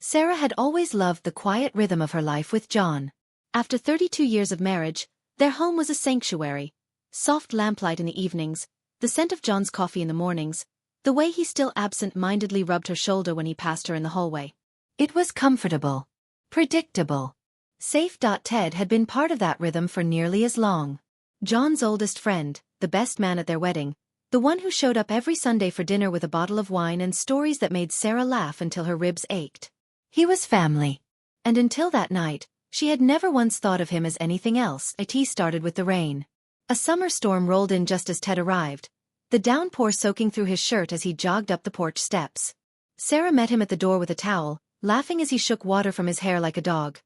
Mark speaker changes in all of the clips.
Speaker 1: Sarah had always loved the quiet rhythm of her life with John. After 32 years of marriage, their home was a sanctuary. Soft lamplight in the evenings, the scent of John's coffee in the mornings, the way he still absent-mindedly rubbed her shoulder when he passed her in the hallway. It was comfortable. Predictable. Safe. Ted had been part of that rhythm for nearly as long. John's oldest friend, the best man at their wedding, the one who showed up every Sunday for dinner with a bottle of wine and stories that made Sarah laugh until her ribs ached. He was family. And until that night, she had never once thought of him as anything else. It started with the rain. A summer storm rolled in just as Ted arrived, the downpour soaking through his shirt as he jogged up the porch steps. Sarah met him at the door with a towel, laughing as he shook water from his hair like a dog.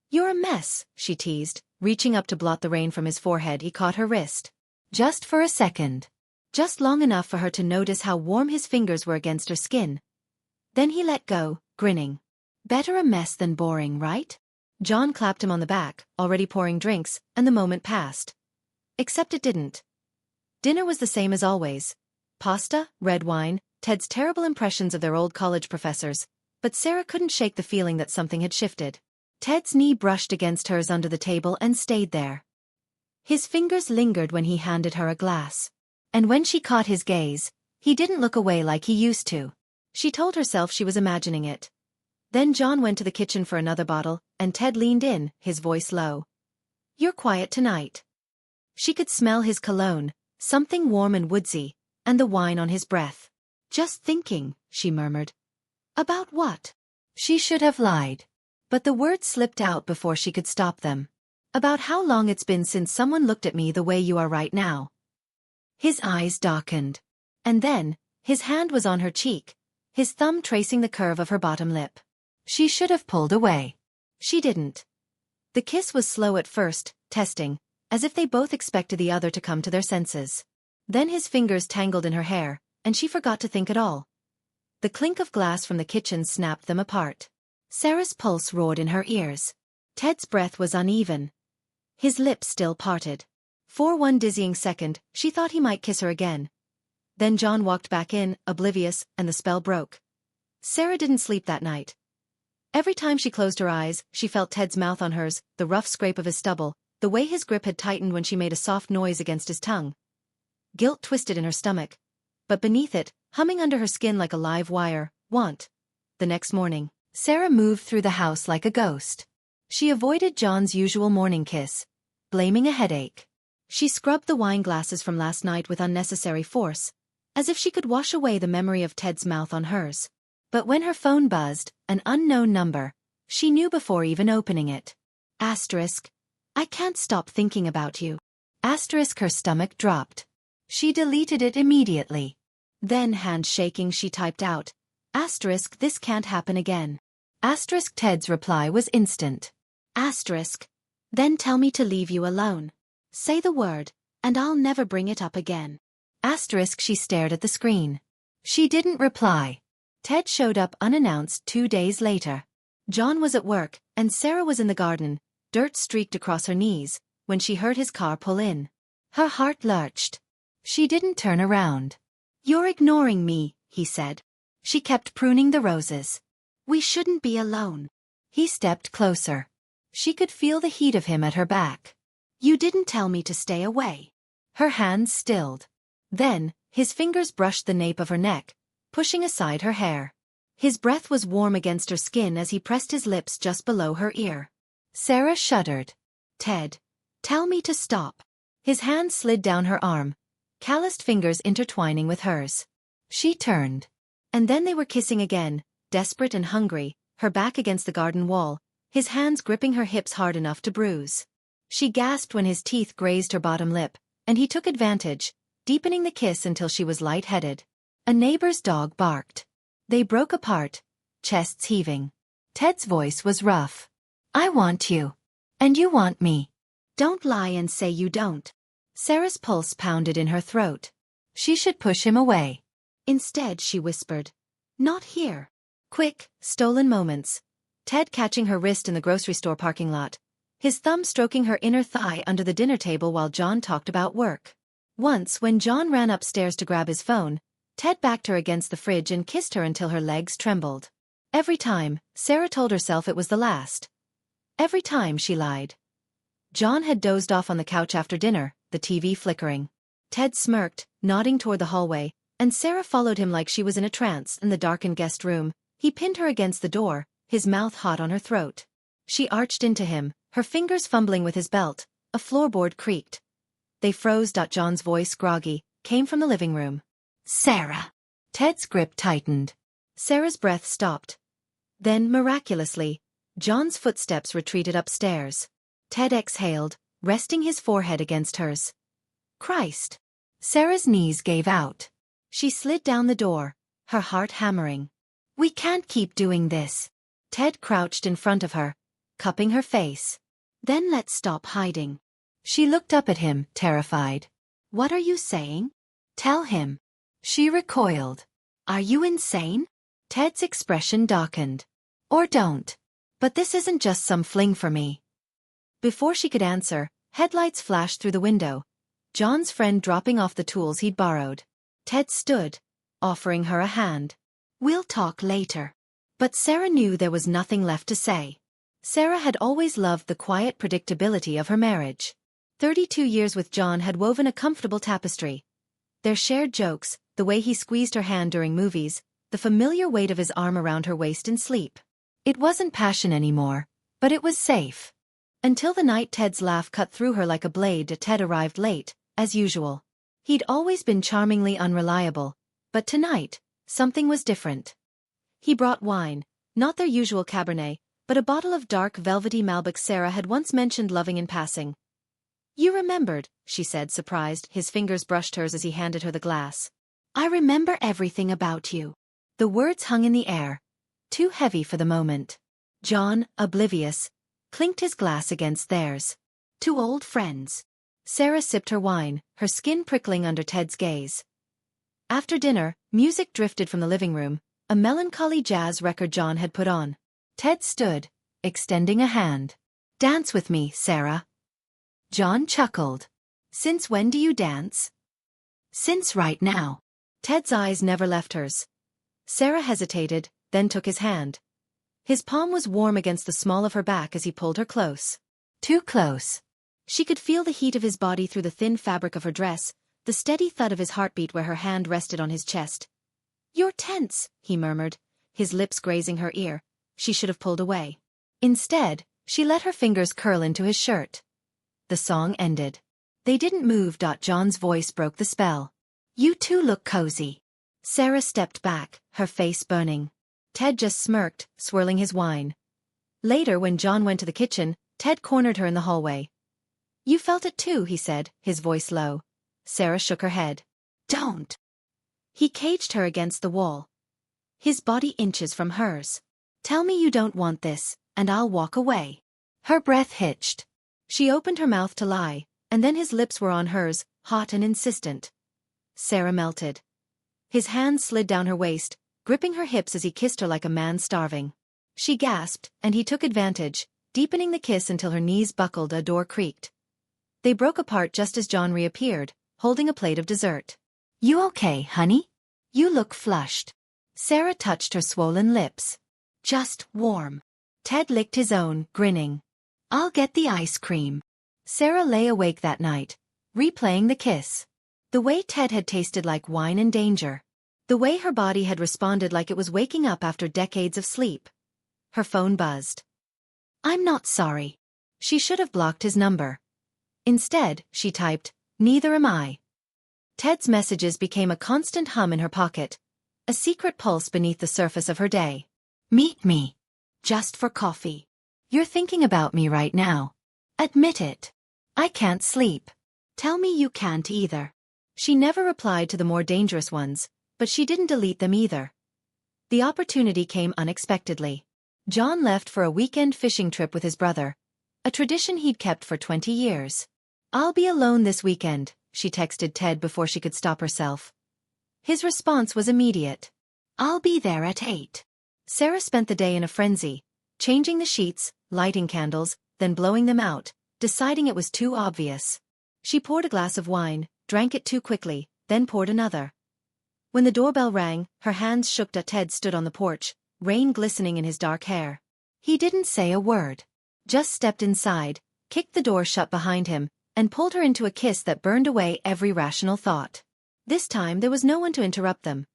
Speaker 1: "You're a mess," she teased, reaching up to blot the rain from his forehead. He caught her wrist. Just for a second. Just long enough for her to notice how warm his fingers were against her skin. Then he let go, grinning. "Better a mess than boring, right?" John clapped him on the back, already pouring drinks, and the moment passed. Except it didn't. Dinner was the same as always. Pasta, red wine, Ted's terrible impressions of their old college professors, but Sarah couldn't shake the feeling that something had shifted. Ted's knee brushed against hers under the table and stayed there. His fingers lingered when he handed her a glass. And when she caught his gaze, he didn't look away like he used to. She told herself she was imagining it. Then John went to the kitchen for another bottle, and Ted leaned in, his voice low. "You're quiet tonight." She could smell his cologne, something warm and woodsy, and the wine on his breath. "Just thinking," she murmured. "About what?" She should have lied. But the words slipped out before she could stop them. "About how long it's been since someone looked at me the way you are right now." His eyes darkened. And then, his hand was on her cheek, his thumb tracing the curve of her bottom lip. She should have pulled away. She didn't. The kiss was slow at first, testing, as if they both expected the other to come to their senses. Then his fingers tangled in her hair, and she forgot to think at all. The clink of glass from the kitchen snapped them apart. Sarah's pulse roared in her ears. Ted's breath was uneven. His lips still parted. For one dizzying second, she thought he might kiss her again. Then John walked back in, oblivious, and the spell broke. Sarah didn't sleep that night. Every time she closed her eyes, she felt Ted's mouth on hers, the rough scrape of his stubble, the way his grip had tightened when she made a soft noise against his tongue. Guilt twisted in her stomach. But beneath it, humming under her skin like a live wire, want. The next morning, Sarah moved through the house like a ghost. She avoided John's usual morning kiss, blaming a headache. She scrubbed the wine glasses from last night with unnecessary force, as if she could wash away the memory of Ted's mouth on hers. But when her phone buzzed, an unknown number, she knew before even opening it. Asterisk. "I can't stop thinking about you." Asterisk. Her stomach dropped. She deleted it immediately. Then, hand shaking, she typed out, Asterisk. "This can't happen again." Asterisk. Ted's reply was instant. Asterisk. "Then tell me to leave you alone. Say the word, and I'll never bring it up again." Asterisk. She stared at the screen. She didn't reply. Ted showed up unannounced 2 days later. John was at work, and Sarah was in the garden, dirt streaked across her knees, when she heard his car pull in. Her heart lurched. She didn't turn around. "You're ignoring me," he said. She kept pruning the roses. "We shouldn't be alone." He stepped closer. She could feel the heat of him at her back. "You didn't tell me to stay away." Her hands stilled. Then, his fingers brushed the nape of her neck, pushing aside her hair. His breath was warm against her skin as he pressed his lips just below her ear. Sarah shuddered. "Ted, tell me to stop." His hand slid down her arm, calloused fingers intertwining with hers. She turned. And then they were kissing again, desperate and hungry, her back against the garden wall, his hands gripping her hips hard enough to bruise. She gasped when his teeth grazed her bottom lip, and he took advantage, deepening the kiss until she was lightheaded. A neighbor's dog barked. They broke apart, chests heaving. Ted's voice was rough. "I want you. And you want me. Don't lie and say you don't." Sarah's pulse pounded in her throat. She should push him away. Instead, she whispered, "Not here." Quick, stolen moments. Ted catching her wrist in the grocery store parking lot, his thumb stroking her inner thigh under the dinner table while John talked about work. Once, when John ran upstairs to grab his phone, Ted backed her against the fridge and kissed her until her legs trembled. Every time, Sarah told herself it was the last. Every time she lied. John had dozed off on the couch after dinner, the TV flickering. Ted smirked, nodding toward the hallway, and Sarah followed him like she was in a trance in the darkened guest room. He pinned her against the door, his mouth hot on her throat. She arched into him, her fingers fumbling with his belt. A floorboard creaked. They froze. John's voice, groggy, came from the living room. Sarah. Ted's grip tightened. Sarah's breath stopped. Then, miraculously, John's footsteps retreated upstairs. Ted exhaled, resting his forehead against hers. Christ! Sarah's knees gave out. She slid down the door, her heart hammering. We can't keep doing this. Ted crouched in front of her, cupping her face. Then let's stop hiding. She looked up at him, terrified. What are you saying? Tell him. She recoiled. Are you insane? Ted's expression darkened. Or don't. But this isn't just some fling for me. Before she could answer, headlights flashed through the window. John's friend dropping off the tools he'd borrowed. Ted stood, offering her a hand. We'll talk later. But Sarah knew there was nothing left to say. Sarah had always loved the quiet predictability of her marriage. 32 years with John had woven a comfortable tapestry. Their shared jokes, the way he squeezed her hand during movies, the familiar weight of his arm around her waist in sleep. It wasn't passion anymore, but it was safe. Until the night Ted's laugh cut through her like a blade. Ted arrived late, as usual. He'd always been charmingly unreliable, but tonight, something was different. He brought wine, not their usual Cabernet, but a bottle of dark velvety Malbec Sarah had once mentioned loving in passing. You remembered, she said, surprised. His fingers brushed hers as he handed her the glass. I remember everything about you. The words hung in the air, too heavy for the moment. John, oblivious, clinked his glass against theirs. Two old friends. Sarah sipped her wine, her skin prickling under Ted's gaze. After dinner, music drifted from the living room, a melancholy jazz record John had put on. Ted stood, extending a hand. Dance with me, Sarah. John chuckled. Since when do you dance? Since right now. Ted's eyes never left hers. Sarah hesitated, then took his hand. His palm was warm against the small of her back as he pulled her close. Too close. She could feel the heat of his body through the thin fabric of her dress, the steady thud of his heartbeat where her hand rested on his chest. You're tense, he murmured, his lips grazing her ear. She should have pulled away. Instead, she let her fingers curl into his shirt. The song ended. They didn't move. John's voice broke the spell. You two look cozy. Sarah stepped back, her face burning. Ted just smirked, swirling his wine. Later, when John went to the kitchen, Ted cornered her in the hallway. You felt it too, he said, his voice low. Sarah shook her head. Don't. He caged her against the wall. His body inches from hers. Tell me you don't want this, and I'll walk away. Her breath hitched. She opened her mouth to lie, and then his lips were on hers, hot and insistent. Sarah melted. His hands slid down her waist, gripping her hips as he kissed her like a man starving. She gasped, and he took advantage, deepening the kiss until her knees buckled. A door creaked. They broke apart just as John reappeared, holding a plate of dessert. You okay, honey? You look flushed. Sarah touched her swollen lips. Just warm. Ted licked his own, grinning. I'll get the ice cream. Sarah lay awake that night, replaying the kiss. The way Ted had tasted like wine and danger. The way her body had responded like it was waking up after decades of sleep. Her phone buzzed. I'm not sorry. She should have blocked his number. Instead, she typed, neither am I. Ted's messages became a constant hum in her pocket, a secret pulse beneath the surface of her day. Meet me. Just for coffee. You're thinking about me right now. Admit it. I can't sleep. Tell me you can't either. She never replied to the more dangerous ones, but she didn't delete them either. The opportunity came unexpectedly. John left for a weekend fishing trip with his brother, a tradition he'd kept for 20 years. I'll be alone this weekend, she texted Ted before she could stop herself. His response was immediate. I'll be there at 8. Sarah spent the day in a frenzy, changing the sheets, lighting candles, then blowing them out, deciding it was too obvious. She poured a glass of wine, drank it too quickly, then poured another. When the doorbell rang, her hands shook. Ted stood on the porch, rain glistening in his dark hair. He didn't say a word. Just stepped inside, kicked the door shut behind him, and pulled her into a kiss that burned away every rational thought. This time there was no one to interrupt them.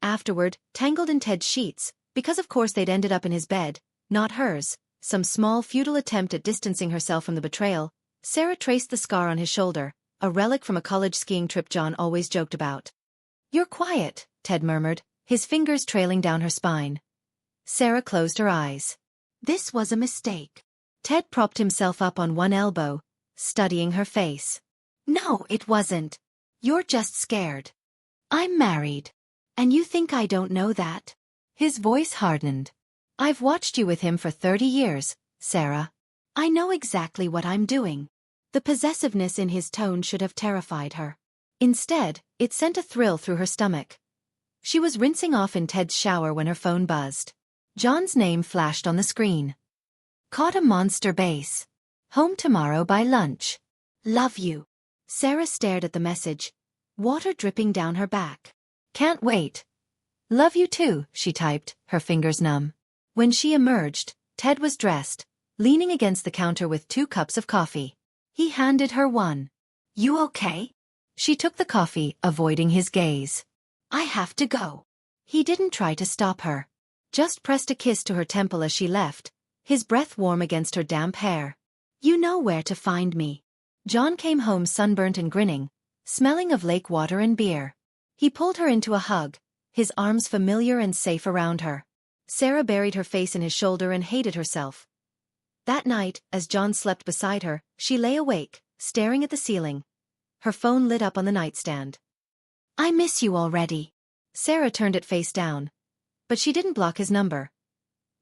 Speaker 1: Afterward, tangled in Ted's sheets, because of course they'd ended up in his bed, not hers, some small futile attempt at distancing herself from the betrayal, Sarah traced the scar on his shoulder, a relic from a college skiing trip John always joked about. "You're quiet," Ted murmured, his fingers trailing down her spine. Sarah closed her eyes. This was a mistake. Ted propped himself up on one elbow, studying her face. "No, it wasn't. You're just scared. I'm married. And you think I don't know that?" His voice hardened. "I've watched you with him for 30 years, Sarah. I know exactly what I'm doing." The possessiveness in his tone should have terrified her. Instead, it sent a thrill through her stomach. She was rinsing off in Ted's shower when her phone buzzed. John's name flashed on the screen. "Caught a monster bass. Home tomorrow by lunch. Love you." Sarah stared at the message, water dripping down her back. "Can't wait. Love you too," she typed, her fingers numb. When she emerged, Ted was dressed, leaning against the counter with 2 cups of coffee. He handed her one. "You okay?" She took the coffee, avoiding his gaze. "I have to go." He didn't try to stop her. Just pressed a kiss to her temple as she left, his breath warm against her damp hair. "You know where to find me." John came home sunburnt and grinning, smelling of lake water and beer. He pulled her into a hug, his arms familiar and safe around her. Sarah buried her face in his shoulder and hated herself. That night, as John slept beside her, she lay awake, staring at the ceiling. Her phone lit up on the nightstand. "I miss you already." Sarah turned it face down. But she didn't block his number.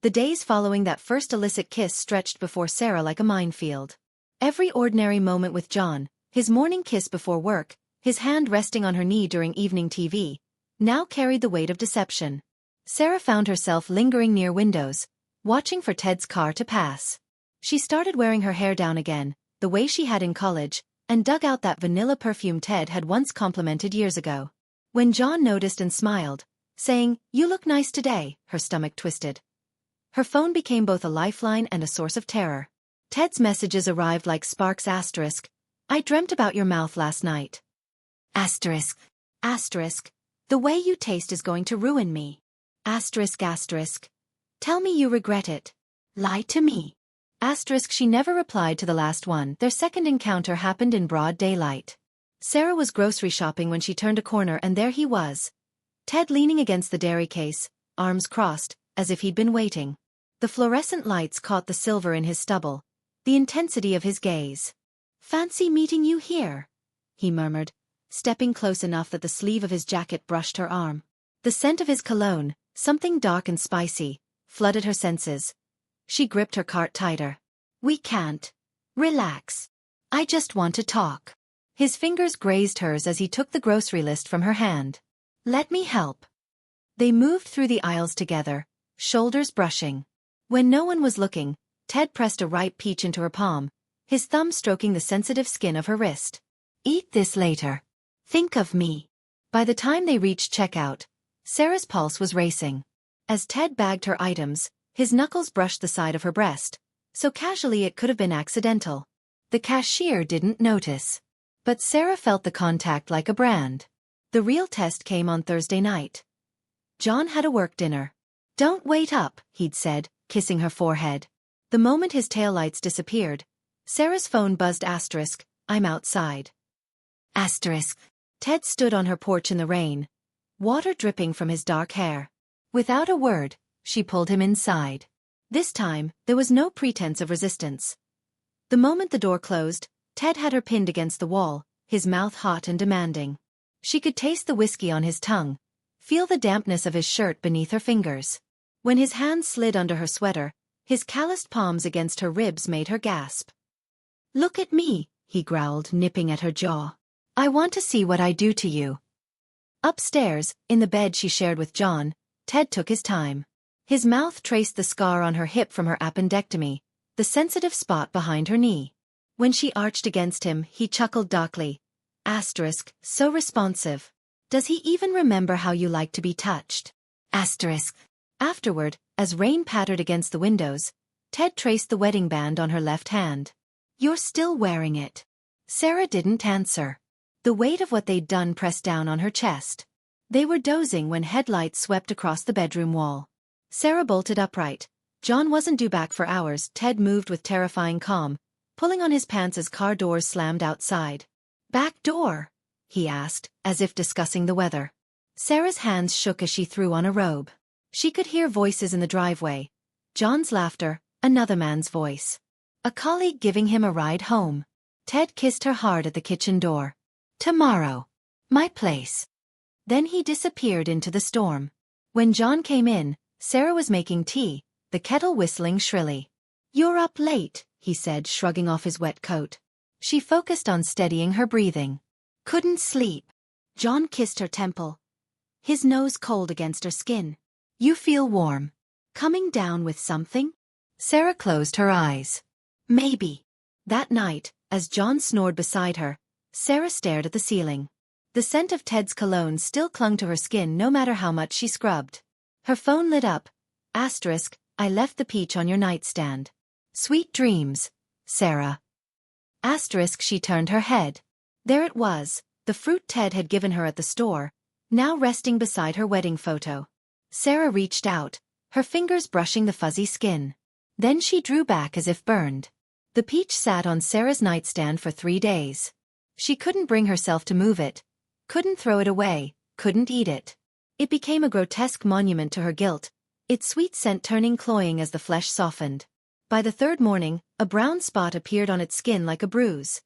Speaker 1: The days following that first illicit kiss stretched before Sarah like a minefield. Every ordinary moment with John, his morning kiss before work, his hand resting on her knee during evening TV, now carried the weight of deception. Sarah found herself lingering near windows, watching for Ted's car to pass. She started wearing her hair down again, the way she had in college, and dug out that vanilla perfume Ted had once complimented years ago. When John noticed and smiled, saying, "You look nice today," her stomach twisted. Her phone became both a lifeline and a source of terror. Ted's messages arrived like sparks. Asterisk. "I dreamt about your mouth last night." Asterisk. Asterisk. "The way you taste is going to ruin me." Asterisk asterisk. "Tell me you regret it. Lie to me." Asterisk. She never replied to the last one. Their second encounter happened in broad daylight. Sarah was grocery shopping when she turned a corner and there he was. Ted leaning against the dairy case, arms crossed, as if he'd been waiting. The fluorescent lights caught the silver in his stubble, the intensity of his gaze. "Fancy meeting you here," he murmured, stepping close enough that the sleeve of his jacket brushed her arm. The scent of his cologne, something dark and spicy, flooded her senses. She gripped her cart tighter. "We can't. Relax. I just want to talk." His fingers grazed hers as he took the grocery list from her hand. "Let me help." They moved through the aisles together, shoulders brushing. When no one was looking, Ted pressed a ripe peach into her palm, his thumb stroking the sensitive skin of her wrist. "Eat this later. Think of me." By the time they reached checkout, Sarah's pulse was racing. As Ted bagged her items, his knuckles brushed the side of her breast, so casually it could have been accidental. The cashier didn't notice. But Sarah felt the contact like a brand. The real test came on Thursday night. John had a work dinner. "Don't wait up," he'd said, kissing her forehead. The moment his taillights disappeared, Sarah's phone buzzed. Asterisk. "I'm outside." Asterisk. Ted stood on her porch in the rain, water dripping from his dark hair. Without a word, she pulled him inside. This time, there was no pretense of resistance. The moment the door closed, Ted had her pinned against the wall, his mouth hot and demanding. She could taste the whiskey on his tongue, feel the dampness of his shirt beneath her fingers. When his hands slid under her sweater, his calloused palms against her ribs made her gasp. "Look at me," he growled, nipping at her jaw. "I want to see what I do to you." Upstairs, in the bed she shared with John, Ted took his time. His mouth traced the scar on her hip from her appendectomy, the sensitive spot behind her knee. When she arched against him, he chuckled darkly. Asterisk. "So responsive. Does he even remember how you like to be touched?" Asterisk. Afterward, as rain pattered against the windows, Ted traced the wedding band on her left hand. "You're still wearing it." Sarah didn't answer. The weight of what they'd done pressed down on her chest. They were dozing when headlights swept across the bedroom wall. Sarah bolted upright. John wasn't due back for hours. Ted moved with terrifying calm, pulling on his pants as car doors slammed outside. "Back door?" he asked, as if discussing the weather. Sarah's hands shook as she threw on a robe. She could hear voices in the driveway. John's laughter, another man's voice. A colleague giving him a ride home. Ted kissed her hard at the kitchen door. "Tomorrow. My place." Then he disappeared into the storm. When John came in, Sarah was making tea, the kettle whistling shrilly. "You're up late," he said, shrugging off his wet coat. She focused on steadying her breathing. "Couldn't sleep." John kissed her temple, his nose cold against her skin. "You feel warm. Coming down with something?" Sarah closed her eyes. "Maybe." That night, as John snored beside her, Sarah stared at the ceiling. The scent of Ted's cologne still clung to her skin no matter how much she scrubbed. Her phone lit up. Asterisk, "I left the peach on your nightstand." "Sweet dreams, Sarah." Asterisk, she turned her head. There it was, the fruit Ted had given her at the store, now resting beside her wedding photo. Sarah reached out, her fingers brushing the fuzzy skin. Then she drew back as if burned. The peach sat on Sarah's nightstand for 3 days. She couldn't bring herself to move it, couldn't throw it away, couldn't eat it. It became a grotesque monument to her guilt, its sweet scent turning cloying as the flesh softened. By the 3rd morning, a brown spot appeared on its skin like a bruise.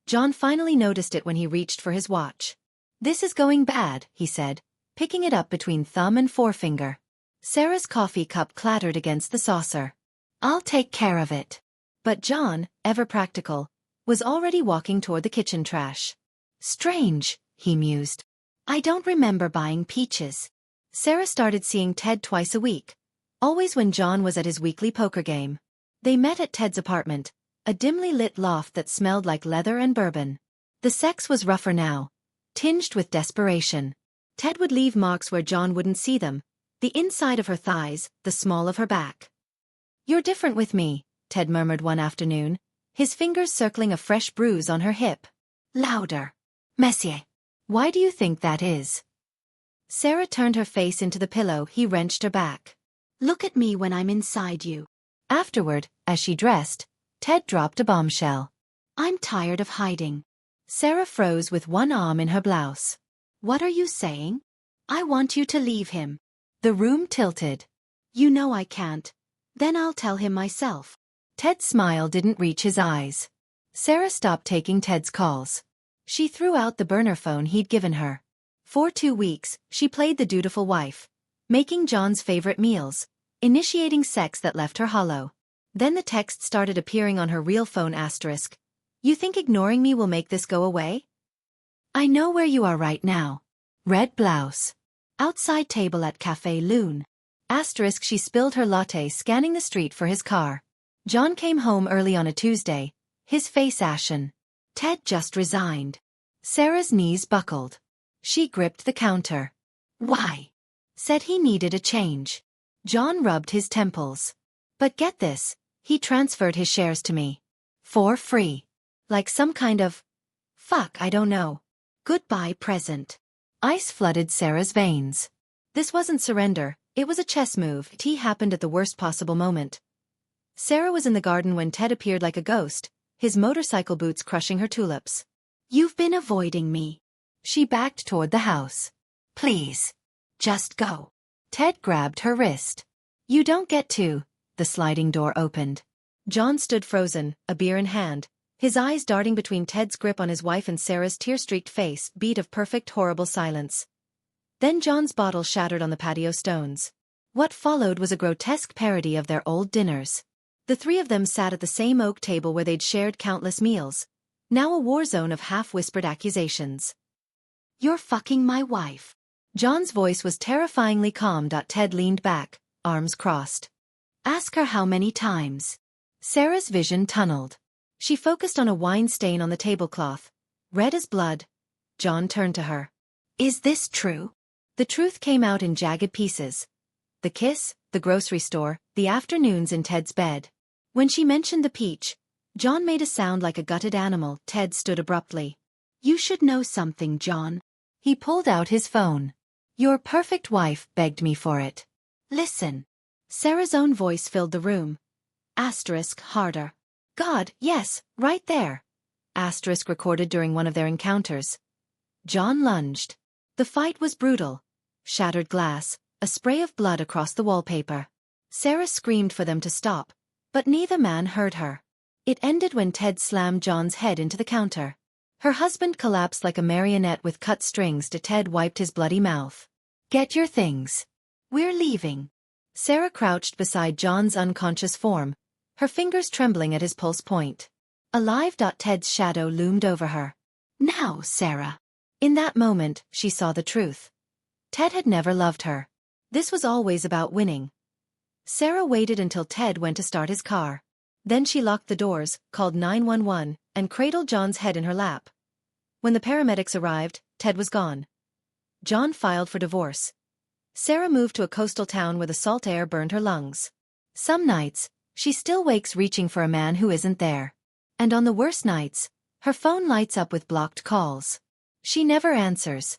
Speaker 1: John finally noticed it when he reached for his watch. "This is going bad," he said, picking it up between thumb and forefinger. Sarah's coffee cup clattered against the saucer. "I'll take care of it." But John, ever practical, was already walking toward the kitchen trash. "Strange," he mused. "I don't remember buying peaches." Sarah started seeing Ted twice a week, always when John was at his weekly poker game. They met at Ted's apartment, a dimly lit loft that smelled like leather and bourbon. The sex was rougher now, tinged with desperation. Ted would leave marks where John wouldn't see them, the inside of her thighs, the small of her back. "You're different with me," Ted murmured one afternoon, his fingers circling a fresh bruise on her hip. "Louder. Messier." "Why do you think that is?" Sarah turned her face into the pillow. He wrenched her back. "Look at me when I'm inside you." Afterward, as she dressed, Ted dropped a bombshell. "I'm tired of hiding." Sarah froze with one arm in her blouse. "What are you saying?" "I want you to leave him." The room tilted. "You know I can't. Then I'll tell him myself." Ted's smile didn't reach his eyes. Sarah stopped taking Ted's calls. She threw out the burner phone he'd given her. For 2 weeks, she played the dutiful wife, making John's favorite meals, initiating sex that left her hollow. Then the text started appearing on her real phone. Asterisk, "You think ignoring me will make this go away? I know where you are right now. Red blouse. Outside table at Café Loon." Asterisk, she spilled her latte scanning the street for his car. John came home early on a Tuesday, his face ashen. Ted just resigned. Sarah's knees buckled. She gripped the counter. "Why?" Said he needed a change. John rubbed his temples. "But get this, he transferred his shares to me. For free. Like some kind of... fuck, I don't know. Goodbye present." Ice flooded Sarah's veins. This wasn't surrender, it was a chess move. Tea happened at the worst possible moment. Sarah was in the garden when Ted appeared like a ghost, his motorcycle boots crushing her tulips. "You've been avoiding me." She backed toward the house. "Please. Just go." Ted grabbed her wrist. "You don't get to." The sliding door opened. John stood frozen, a beer in hand, his eyes darting between Ted's grip on his wife and Sarah's tear-streaked face, beat of perfect horrible silence. Then John's bottle shattered on the patio stones. What followed was a grotesque parody of their old dinners. The 3 of them sat at the same oak table where they'd shared countless meals, now a war zone of half-whispered accusations. "You're fucking my wife." John's voice was terrifyingly calm. Ted leaned back, arms crossed. "Ask her how many times." Sarah's vision tunneled. She focused on a wine stain on the tablecloth, red as blood. John turned to her. "Is this true?" The truth came out in jagged pieces. the kiss, the grocery store, the afternoons in Ted's bed. When she mentioned the peach, John made a sound like a gutted animal. Ted stood abruptly. "You should know something, John." He pulled out his phone. "Your perfect wife begged me for it. Listen." Sarah's own voice filled the room. Asterisk harder. "God, yes, right there." Asterisk recorded during one of their encounters. John lunged. The fight was brutal. Shattered glass, a spray of blood across the wallpaper. Sarah screamed for them to stop, but neither man heard her. It ended when Ted slammed John's head into the counter. Her husband collapsed like a marionette with cut strings. Ted wiped his bloody mouth. "Get your things. We're leaving." Sarah crouched beside John's unconscious form, her fingers trembling at his pulse point. Alive. Ted's shadow loomed over her. "Now, Sarah." In that moment, she saw the truth. Ted had never loved her. This was always about winning. Sarah waited until Ted went to start his car. Then she locked the doors, called 911, and cradled John's head in her lap. When the paramedics arrived, Ted was gone. John filed for divorce. Sarah moved to a coastal town where the salt air burned her lungs. Some nights, she still wakes reaching for a man who isn't there. And on the worst nights, her phone lights up with blocked calls. She never answers.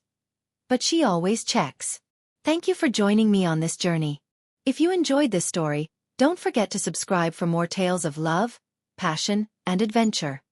Speaker 1: But she always checks. Thank you for joining me on this journey. If you enjoyed this story, don't forget to subscribe for more tales of love, passion, and adventure.